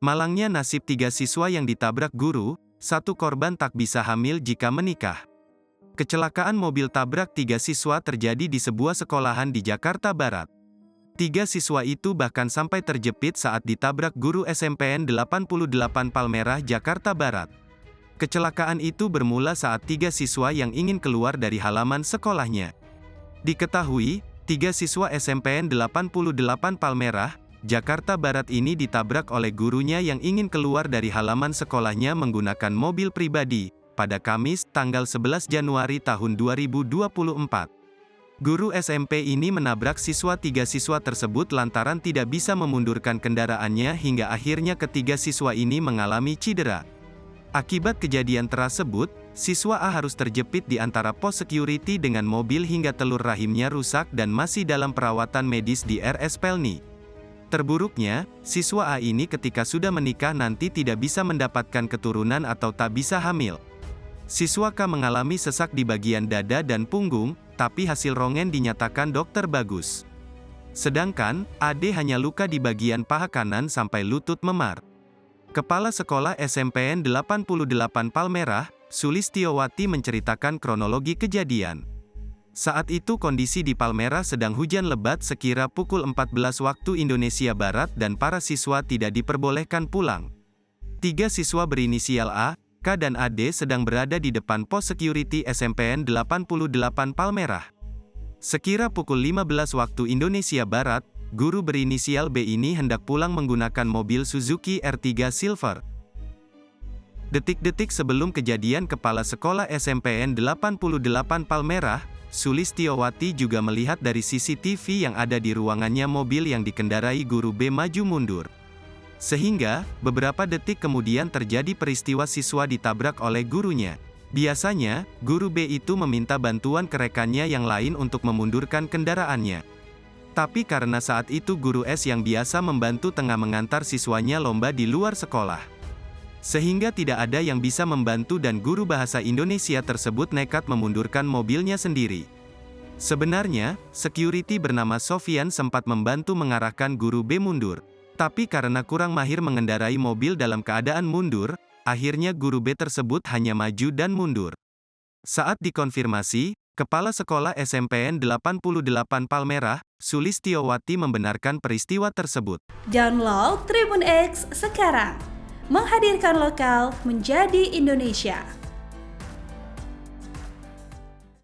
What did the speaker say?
Malangnya nasib 3 siswa yang ditabrak guru, 1 korban tak bisa hamil jika menikah. Kecelakaan mobil tabrak 3 siswa terjadi di sebuah sekolahan di Jakarta Barat. 3 siswa itu bahkan sampai terjepit saat ditabrak guru SMPN 88 Palmerah, Jakarta Barat. Kecelakaan itu bermula saat 3 siswa yang ingin keluar dari halaman sekolahnya. Diketahui, 3 siswa SMPN 88 Palmerah, Jakarta Barat ini ditabrak oleh gurunya yang ingin keluar dari halaman sekolahnya menggunakan mobil pribadi, pada Kamis, tanggal 11 Januari tahun 2024. Guru SMP ini menabrak 3 siswa tersebut lantaran tidak bisa memundurkan kendaraannya hingga akhirnya ketiga siswa ini mengalami cedera. Akibat kejadian tersebut, siswa A harus terjepit di antara pos security dengan mobil hingga telur rahimnya rusak dan masih dalam perawatan medis di RS Pelni. Terburuknya, siswa A ini ketika sudah menikah nanti tidak bisa mendapatkan keturunan atau tak bisa hamil. Siswa K mengalami sesak di bagian dada dan punggung, tapi hasil rongen dinyatakan dokter bagus. Sedangkan, AD hanya luka di bagian paha kanan sampai lutut memar. Kepala Sekolah SMPN 88 Palmerah, Sulistiowati menceritakan kronologi kejadian. Saat itu kondisi di Palmerah sedang hujan lebat sekira pukul 14 waktu Indonesia Barat dan para siswa tidak diperbolehkan pulang. 3 siswa berinisial A, K dan AD sedang berada di depan pos security SMPN 88 Palmerah. Sekira pukul 15 waktu Indonesia Barat, guru berinisial B ini hendak pulang menggunakan mobil Suzuki R3 Silver. Detik-detik sebelum kejadian Kepala Sekolah SMPN 88 Palmerah, Sulistiowati juga melihat dari CCTV yang ada di ruangannya mobil yang dikendarai guru B maju mundur. Sehingga, beberapa detik kemudian terjadi peristiwa siswa ditabrak oleh gurunya. Biasanya, guru B itu meminta bantuan ke rekannya yang lain untuk memundurkan kendaraannya. Tapi karena saat itu guru S yang biasa membantu tengah mengantar siswanya lomba di luar sekolah. Sehingga tidak ada yang bisa membantu dan guru bahasa Indonesia tersebut nekat memundurkan mobilnya sendiri. Sebenarnya, security bernama Sofyan sempat membantu mengarahkan guru B mundur. Tapi karena kurang mahir mengendarai mobil dalam keadaan mundur, akhirnya guru B tersebut hanya maju dan mundur. Saat dikonfirmasi, Kepala Sekolah SMPN 88 Palmerah, Sulistiowati membenarkan peristiwa tersebut. Download Tribun X sekarang, menghadirkan lokal menjadi Indonesia.